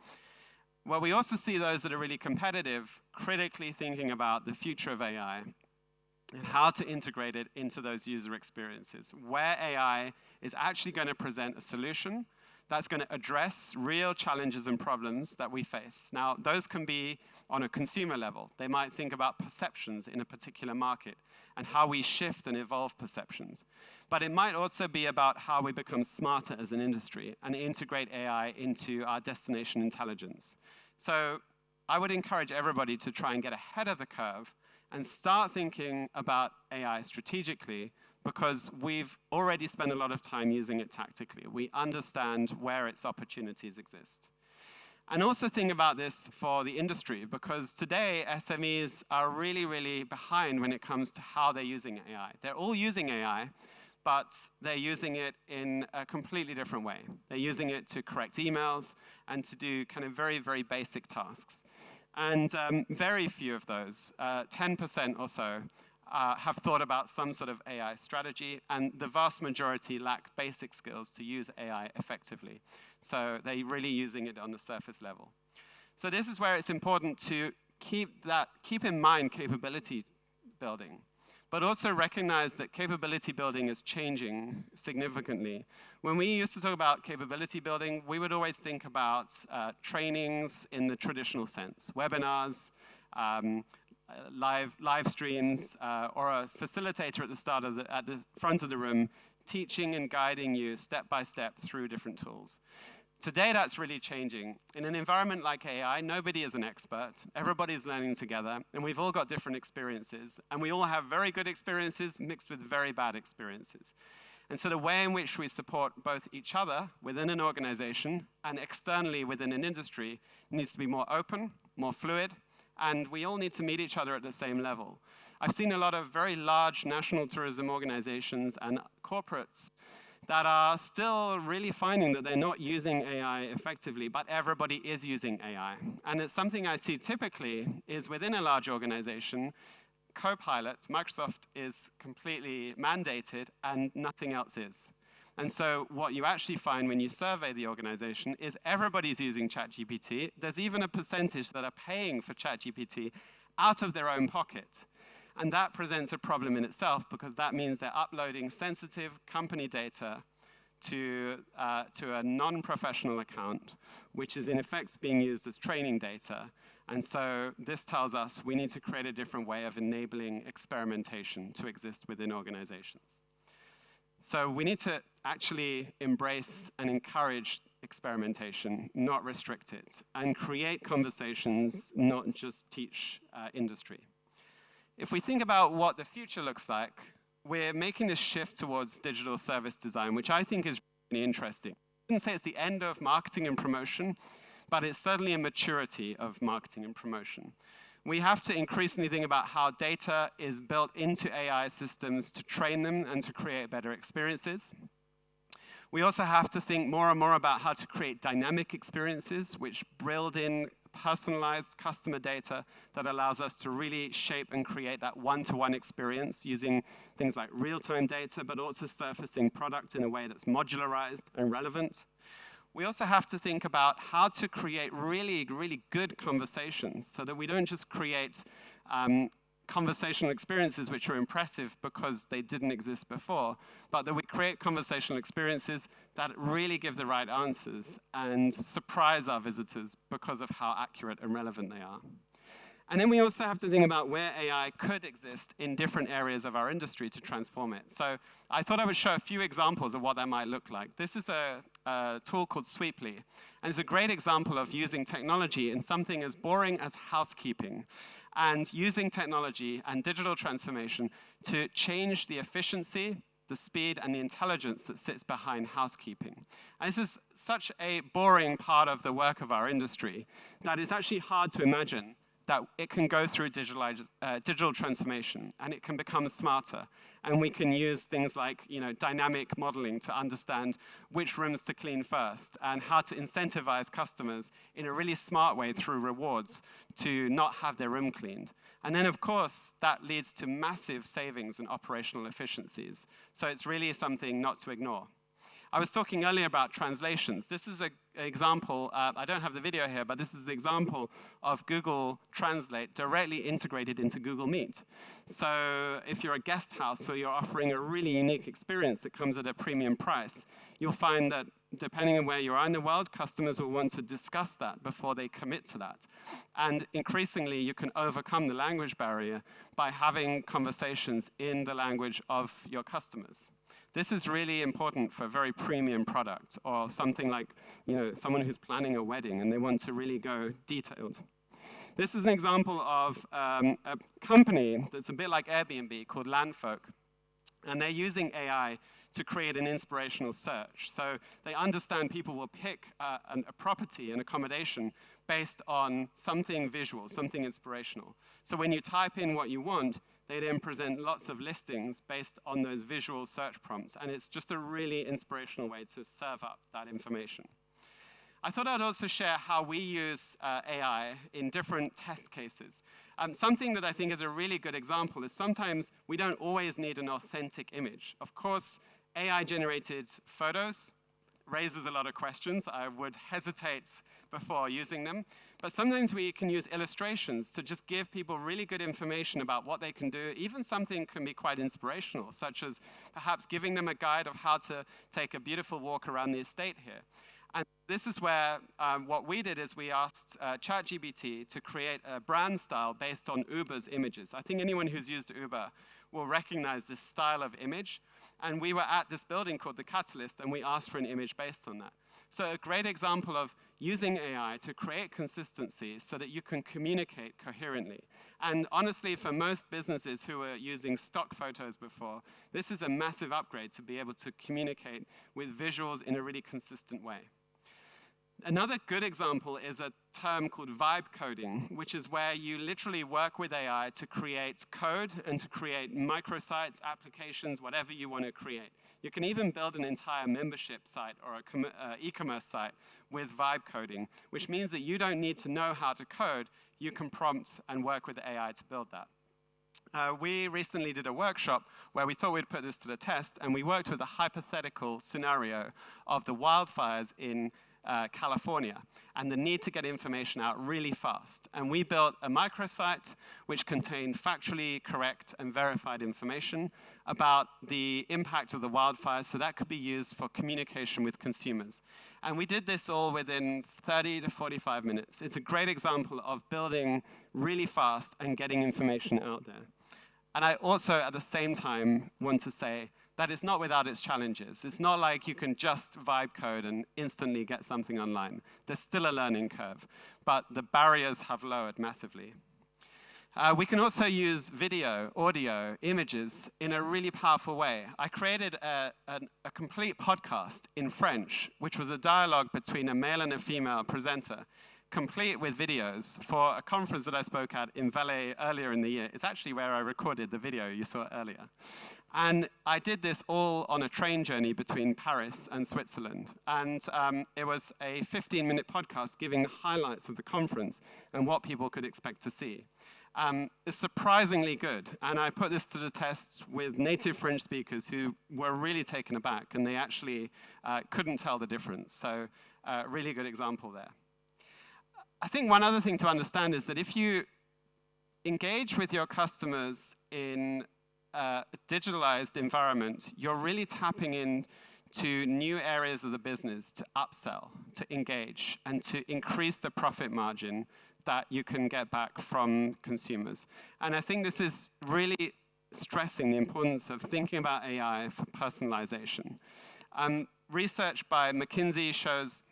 Well, we also see those that are really competitive, critically thinking about the future of AI and how to integrate it into those user experiences, where AI is actually going to present a solution that's going to address real challenges and problems that we face. Now, those can be on a consumer level. They might think about perceptions in a particular market and how we shift and evolve perceptions. But it might also be about how we become smarter as an industry and integrate AI into our destination intelligence. So I would encourage everybody to try and get ahead of the curve and start thinking about AI strategically, because we've already spent a lot of time using it tactically. We understand where its opportunities exist. And also think about this for the industry, because today SMEs are really, really behind when it comes to how they're using AI. They're all using AI, but they're using it in a completely different way. They're using it to correct emails and to do kind of very, very basic tasks. And very few of those, 10% or so, have thought about some sort of AI strategy, and the vast majority lack basic skills to use AI effectively. So they're really using it on the surface level. So this is where it's important to keep in mind capability building, but also recognize that capability building is changing significantly. When we used to talk about capability building, we would always think about trainings in the traditional sense, webinars, live streams, or a facilitator at the front of the room teaching and guiding you step by step through different tools. Today, that's really changing. In an environment like AI, nobody is an expert. Everybody's learning together, and we've all got different experiences. And we all have very good experiences mixed with very bad experiences. And so the way in which we support both each other within an organization and externally within an industry needs to be more open, more fluid, and we all need to meet each other at the same level. I've seen a lot of very large national tourism organizations and corporates that are still really finding that they're not using AI effectively, but everybody is using AI. And it's something I see typically is within a large organization, Copilot, Microsoft is completely mandated and nothing else is. And so what you actually find when you survey the organization is everybody's using ChatGPT. There's even a percentage that are paying for ChatGPT out of their own pocket. And that presents a problem in itself, because that means they're uploading sensitive company data to a non-professional account, which is in effect being used as training data. And so this tells us we need to create a different way of enabling experimentation to exist within organizations. So we need to actually embrace and encourage experimentation, not restrict it, and create conversations, not just teach industry. If we think about what the future looks like, we're making a shift towards digital service design, which I think is really interesting. I wouldn't say it's the end of marketing and promotion, but it's certainly a maturity of marketing and promotion. We have to increasingly think about how data is built into AI systems to train them and to create better experiences. We also have to think more and more about how to create dynamic experiences which build in personalized customer data that allows us to really shape and create that one-to-one experience using things like real-time data, but also surfacing product in a way that's modularized and relevant. We also have to think about how to create really, really good conversations so that we don't just create conversational experiences which are impressive because they didn't exist before, but that we create conversational experiences that really give the right answers and surprise our visitors because of how accurate and relevant they are. And then we also have to think about where AI could exist in different areas of our industry to transform it. So I thought I would show a few examples of what that might look like. This is a tool called Sweeply, and it's a great example of using technology in something as boring as housekeeping, and using technology and digital transformation to change the efficiency, the speed, and the intelligence that sits behind housekeeping. And this is such a boring part of the work of our industry that it's actually hard to imagine that it can go through digital transformation, and it can become smarter. And we can use things like dynamic modeling to understand which rooms to clean first, and how to incentivize customers in a really smart way through rewards to not have their room cleaned. And then, of course, that leads to massive savings and operational efficiencies. So it's really something not to ignore. I was talking earlier about translations. This is an example, I don't have the video here, but this is the example of Google Translate directly integrated into Google Meet. So if you're a guest house or you're offering a really unique experience that comes at a premium price, you'll find that depending on where you are in the world, customers will want to discuss that before they commit to that. And increasingly, you can overcome the language barrier by having conversations in the language of your customers. This is really important for a very premium product, or something like someone who's planning a wedding and they want to really go detailed. This is an example of a company that's a bit like Airbnb called Landfolk, and they're using AI to create an inspirational search. So they understand people will pick a property, an accommodation, based on something visual, something inspirational. So when you type in what you want, they then present lots of listings based on those visual search prompts, and it's just a really inspirational way to serve up that information. I thought I'd also share how we use AI in different test cases. Something that I think is a really good example is sometimes we don't always need an authentic image. Of course, AI-generated photos raises a lot of questions. I would hesitate before using them. But sometimes we can use illustrations to just give people really good information about what they can do. Even something can be quite inspirational, such as perhaps giving them a guide of how to take a beautiful walk around the estate here. And this is where what we did is we asked ChatGPT to create a brand style based on Uber's images. I think anyone who's used Uber will recognize this style of image. And we were at this building called the Catalyst, and we asked for an image based on that. So a great example of using AI to create consistency so that you can communicate coherently. And honestly, for most businesses who were using stock photos before, this is a massive upgrade to be able to communicate with visuals in a really consistent way. Another good example is a term called vibe coding, which is where you literally work with AI to create code and to create microsites, applications, whatever you want to create. You can even build an entire membership site or an e-commerce site with vibe coding, which means that you don't need to know how to code. You can prompt and work with AI to build that. We recently did a workshop where we thought we'd put this to the test, and we worked with a hypothetical scenario of the wildfires in California and the need to get information out really fast. And we built a microsite which contained factually correct and verified information about the impact of the wildfires, so that could be used for communication with consumers. And we did this all within 30 to 45 minutes. It's a great example of building really fast and getting information out there. And I also, at the same time, want to say that it's not without its challenges. It's not like you can just vibe code and instantly get something online. There's still a learning curve, but the barriers have lowered massively. We can also use video, audio, images in a really powerful way. I created a complete podcast in French, which was a dialogue between a male and a female presenter, complete with videos for a conference that I spoke at in Valais earlier in the year. It's actually where I recorded the video you saw earlier. And I did this all on a train journey between Paris and Switzerland. And it was a 15-minute podcast giving highlights of the conference and what people could expect to see. It's surprisingly good, and I put this to the test with native French speakers who were really taken aback, and they actually couldn't tell the difference. So really good example there. I think one other thing to understand is that if you engage with your customers in a digitalized environment, you're really tapping into new areas of the business to upsell, to engage, and to increase the profit margin that you can get back from consumers. And I think this is really stressing the importance of thinking about AI for personalization. Research by McKinsey shows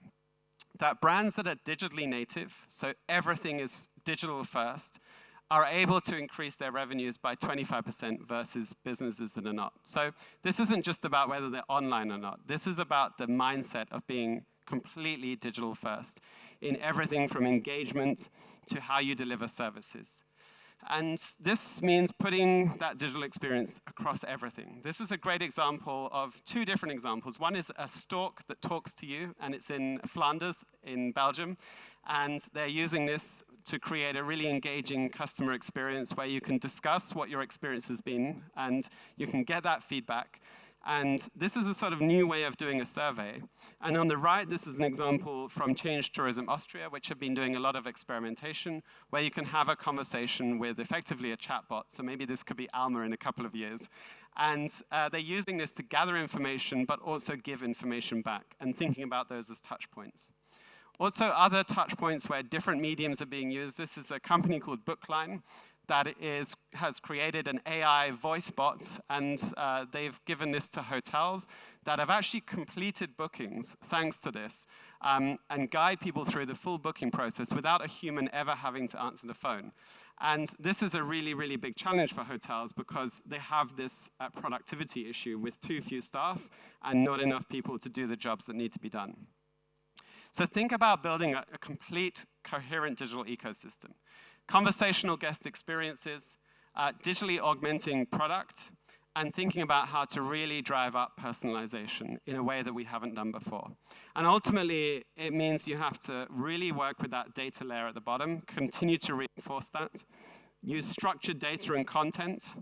that brands that are digitally native, so everything is digital first, are able to increase their revenues by 25% versus businesses that are not. So this isn't just about whether they're online or not. This is about the mindset of being completely digital first in everything from engagement to how you deliver services. And this means putting that digital experience across everything. This is a great example of two different examples. One is a stork that talks to you, and it's in Flanders in Belgium. And they're using this to create a really engaging customer experience where you can discuss what your experience has been, and you can get that feedback. And this is a sort of new way of doing a survey. And on the right, this is an example from Change Tourism Austria, which have been doing a lot of experimentation, where you can have a conversation with effectively a chatbot. So maybe this could be Alma in a couple of years. And they're using this to gather information, but also give information back, and thinking about those as touch points. Also, other touch points where different mediums are being used. This is a company called Bookline that has created an AI voice bot, and they've given this to hotels that have actually completed bookings thanks to this, and guide people through the full booking process without a human ever having to answer the phone. And this is a really, really big challenge for hotels because they have this productivity issue with too few staff and not enough people to do the jobs that need to be done. So think about building a complete, coherent digital ecosystem. Conversational guest experiences, digitally augmenting product, and thinking about how to really drive up personalization in a way that we haven't done before. And ultimately, it means you have to really work with that data layer at the bottom, continue to reinforce that, use structured data and content,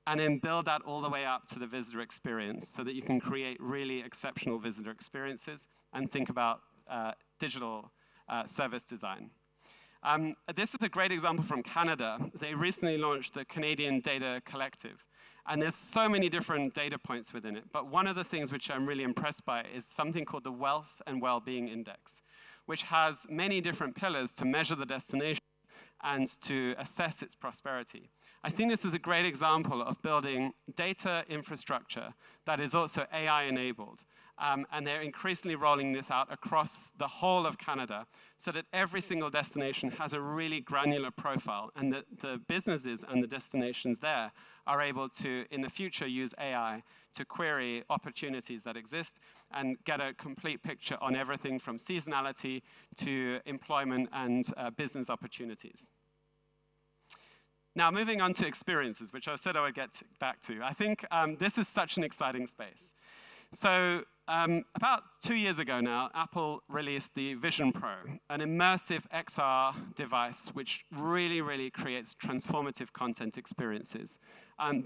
and then build that all the way up to the visitor experience so that you can create really exceptional visitor experiences and think about digital service design. This is a great example from Canada. They recently launched the Canadian Data Collective. And there's so many different data points within it. But one of the things which I'm really impressed by is something called the Wealth and Wellbeing Index, which has many different pillars to measure the destination and to assess its prosperity. I think this is a great example of building data infrastructure that is also AI-enabled. And they're increasingly rolling this out across the whole of Canada so that every single destination has a really granular profile, and that the businesses and the destinations there are able to, in the future, use AI to query opportunities that exist and get a complete picture on everything from seasonality to employment and business opportunities. Now, moving on to experiences, which I said I would get back to. I think this is such an exciting space. So about 2 years ago now, Apple released the Vision Pro, an immersive XR device which really, really creates transformative content experiences.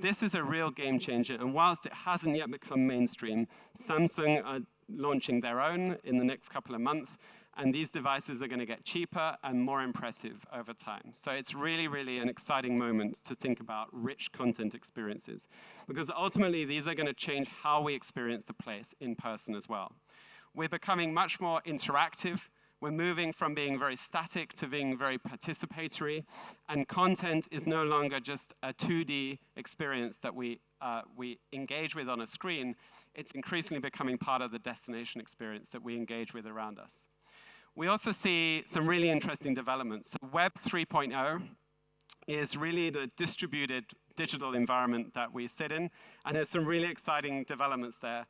This is a real game changer, and whilst it hasn't yet become mainstream, Samsung are launching their own in the next couple of months, and these devices are going to get cheaper and more impressive over time. So it's really, really an exciting moment to think about rich content experiences, because ultimately these are going to change how we experience the place in person as well. We're becoming much more interactive. We're moving from being very static to being very participatory, and content is no longer just a 2D experience that we engage with on a screen. It's increasingly becoming part of the destination experience that we engage with around us. We also see some really interesting developments. So Web 3.0 is really the distributed digital environment that we sit in. And there's some really exciting developments there,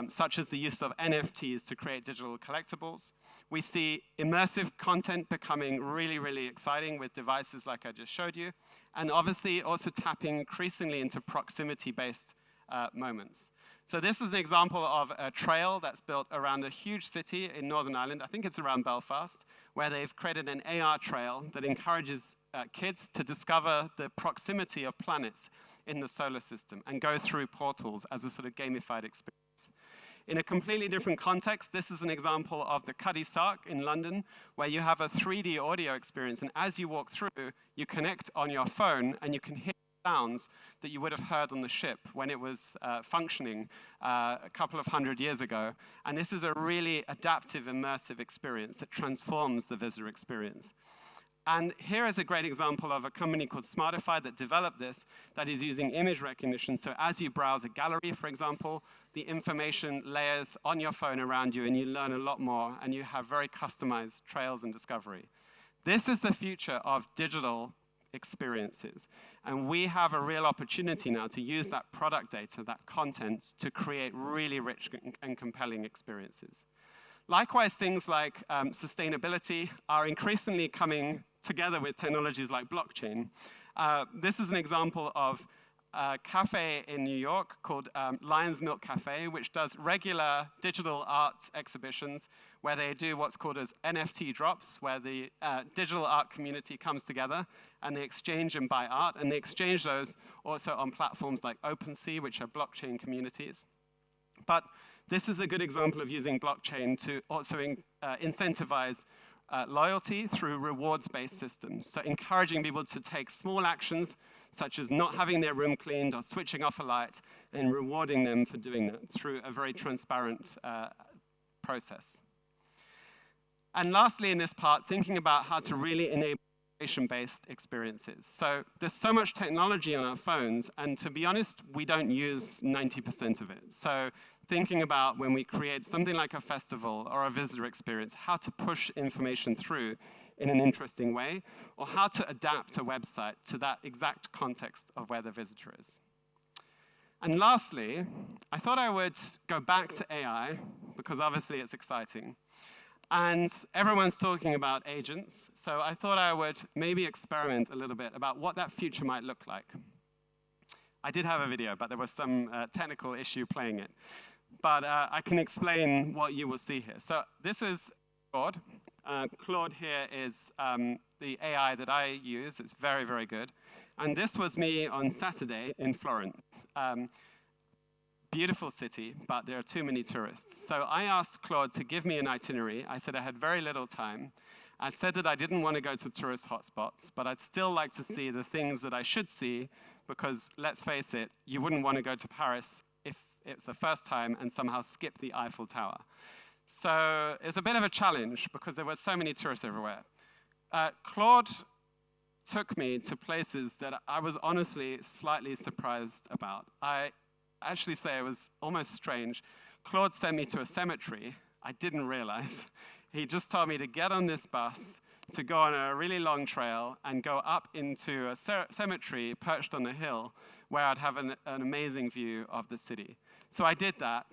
such as the use of NFTs to create digital collectibles. We see immersive content becoming really, really exciting with devices like I just showed you. And obviously also tapping increasingly into proximity-based moments. So this is an example of a trail that's built around a huge city in Northern Ireland. I think it's around Belfast, where they've created an AR trail that encourages kids to discover the proximity of planets in the solar system and go through portals as a sort of gamified experience. In a completely different context, this is an example of the Cuddy Sark in London, where you have a 3D audio experience, and as you walk through, you connect on your phone and you can hear sounds that you would have heard on the ship when it was functioning a couple of 100 years ago. And this is a really adaptive, immersive experience that transforms the visitor experience. And here is a great example of a company called Smartify that developed this, that is using image recognition. So as you browse a gallery, for example, the information layers on your phone around you, and you learn a lot more, and you have very customized trails and discovery. This is the future of digital experiences. And we have a real opportunity now to use that product data, that content, to create really rich and compelling experiences. Likewise, things like sustainability are increasingly coming together with technologies like blockchain. This is an example of a cafe in New York called Lion's Milk Cafe, which does regular digital art exhibitions where they do what's called as NFT drops, where the digital art community comes together and they exchange and buy art, and they exchange those also on platforms like OpenSea, which are blockchain communities. But this is a good example of using blockchain to also incentivize loyalty through rewards-based systems. So encouraging people to take small actions, such as not having their room cleaned or switching off a light, and rewarding them for doing that through a very transparent process. And lastly, in this part, thinking about how to really enable based experiences. So there's so much technology on our phones, and to be honest, we don't use 90% of it. So thinking about when we create something like a festival or a visitor experience, how to push information through in an interesting way, or how to adapt a website to that exact context of where the visitor is. And lastly, I thought I would go back to AI, because obviously it's exciting. And everyone's talking about agents, so I thought I would maybe experiment a little bit about what that future might look like. I did have a video, but there was some technical issue playing it. But I can explain what you will see here. So this is Claude. Claude here is the AI that I use. It's very, very good. And this was me on Saturday in Florence. Beautiful city, but there are too many tourists. So I asked Claude to give me an itinerary. I said I had very little time. I said that I didn't want to go to tourist hotspots, but I'd still like to see the things that I should see, because let's face it, you wouldn't want to go to Paris if it's the first time and somehow skip the Eiffel Tower. So it's a bit of a challenge because there were so many tourists everywhere. Claude took me to places that I was honestly slightly surprised about. I actually say it was almost strange. Claude sent me to a cemetery. I didn't realize. He just told me to get on this bus, to go on a really long trail and go up into a cemetery perched on a hill where I'd have an amazing view of the city. So I did that.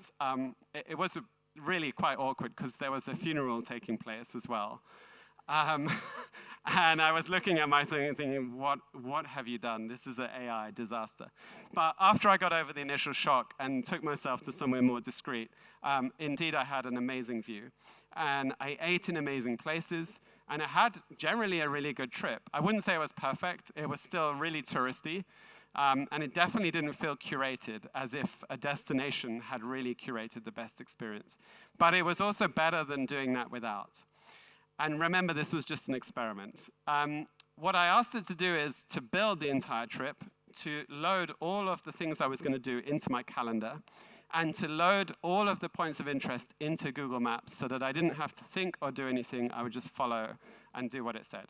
It was really quite awkward because there was a funeral taking place as well. And I was looking at my thing and thinking, what have you done? This is an AI disaster. But after I got over the initial shock and took myself to somewhere more discreet, indeed I had an amazing view. And I ate in amazing places, and I had generally a really good trip. I wouldn't say it was perfect. It was still really touristy, and it definitely didn't feel curated, as if a destination had really curated the best experience. But it was also better than doing that without. And remember, this was just an experiment. What I asked it to do is to build the entire trip, to load all of the things I was going to do into my calendar, and to load all of the points of interest into Google Maps so that I didn't have to think or do anything. I would just follow and do what it said.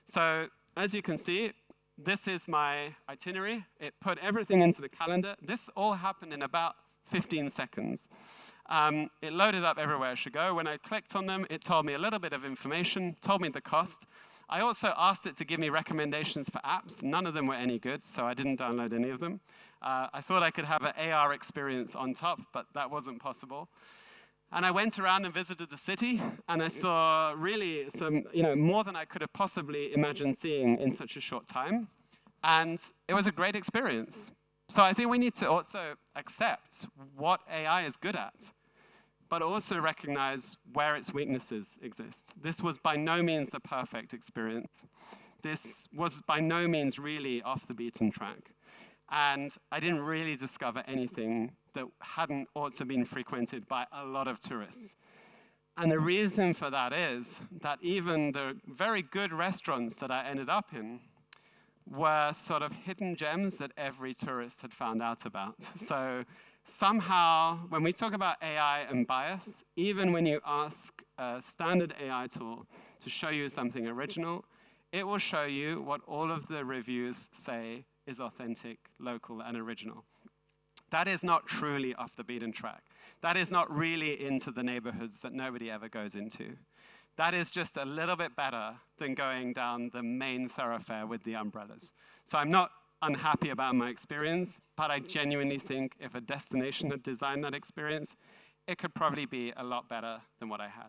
So as you can see, this is my itinerary. It put everything into the calendar. This all happened in about 15 seconds. It loaded up everywhere I should go. When I clicked on them, it told me a little bit of information, told me the cost. I also asked it to give me recommendations for apps. None of them were any good, so I didn't download any of them. I thought I could have an AR experience on top, but that wasn't possible. And I went around and visited the city, and I saw really some, more than I could have possibly imagined seeing in such a short time. And it was a great experience. So I think we need to also accept what AI is good at, but also recognize where its weaknesses exist. This was by no means the perfect experience. This was by no means really off the beaten track. And I didn't really discover anything that hadn't also been frequented by a lot of tourists. And the reason for that is that even the very good restaurants that I ended up in were sort of hidden gems that every tourist had found out about. So somehow, when we talk about AI and bias, even when you ask a standard AI tool to show you something original, it will show you what all of the reviews say is authentic, local, and original. That is not truly off the beaten track. That is not really into the neighborhoods that nobody ever goes into. That is just a little bit better than going down the main thoroughfare with the umbrellas. So I'm not unhappy about my experience, but I genuinely think if a destination had designed that experience, it could probably be a lot better than what I had.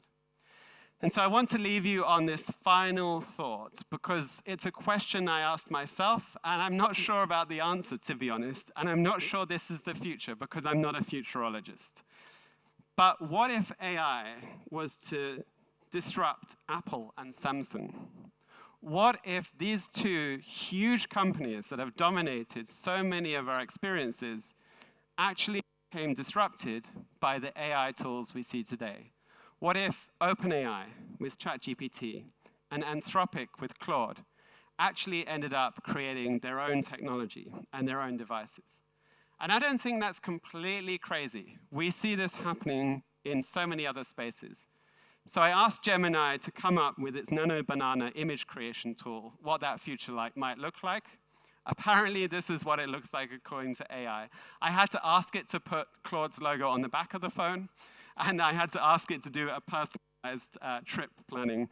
And so I want to leave you on this final thought, because it's a question I asked myself, and I'm not sure about the answer, to be honest, and I'm not sure this is the future, because I'm not a futurologist. But what if AI was to disrupt Apple and Samsung? What if these two huge companies that have dominated so many of our experiences actually became disrupted by the AI tools we see today? What if OpenAI with ChatGPT and Anthropic with Claude actually ended up creating their own technology and their own devices? And I don't think that's completely crazy. We see this happening in so many other spaces. So I asked Gemini to come up with its Nano Banana image creation tool, what that future might look like. Apparently, this is what it looks like according to AI. I had to ask it to put Claude's logo on the back of the phone, and I had to ask it to do a personalized trip planning.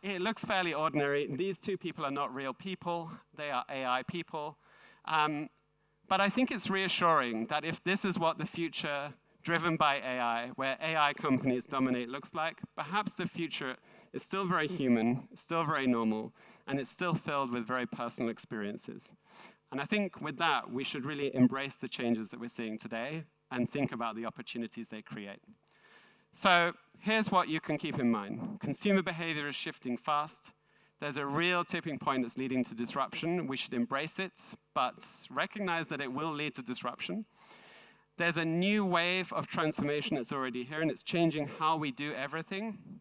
It looks fairly ordinary. These two people are not real people. They are AI people. But I think it's reassuring that if this is what the future driven by AI, where AI companies dominate, looks like, perhaps the future is still very human, still very normal, and it's still filled with very personal experiences. And I think with that, we should really embrace the changes that we're seeing today and think about the opportunities they create. So here's what you can keep in mind. Consumer behavior is shifting fast. There's a real tipping point that's leading to disruption. We should embrace it, but recognize that it will lead to disruption. There's a new wave of transformation that's already here, and it's changing how we do everything.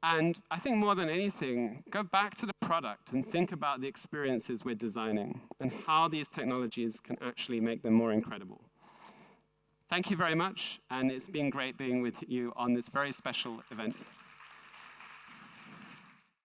And I think more than anything, go back to the product and think about the experiences we're designing and how these technologies can actually make them more incredible. Thank you very much, and it's been great being with you on this very special event.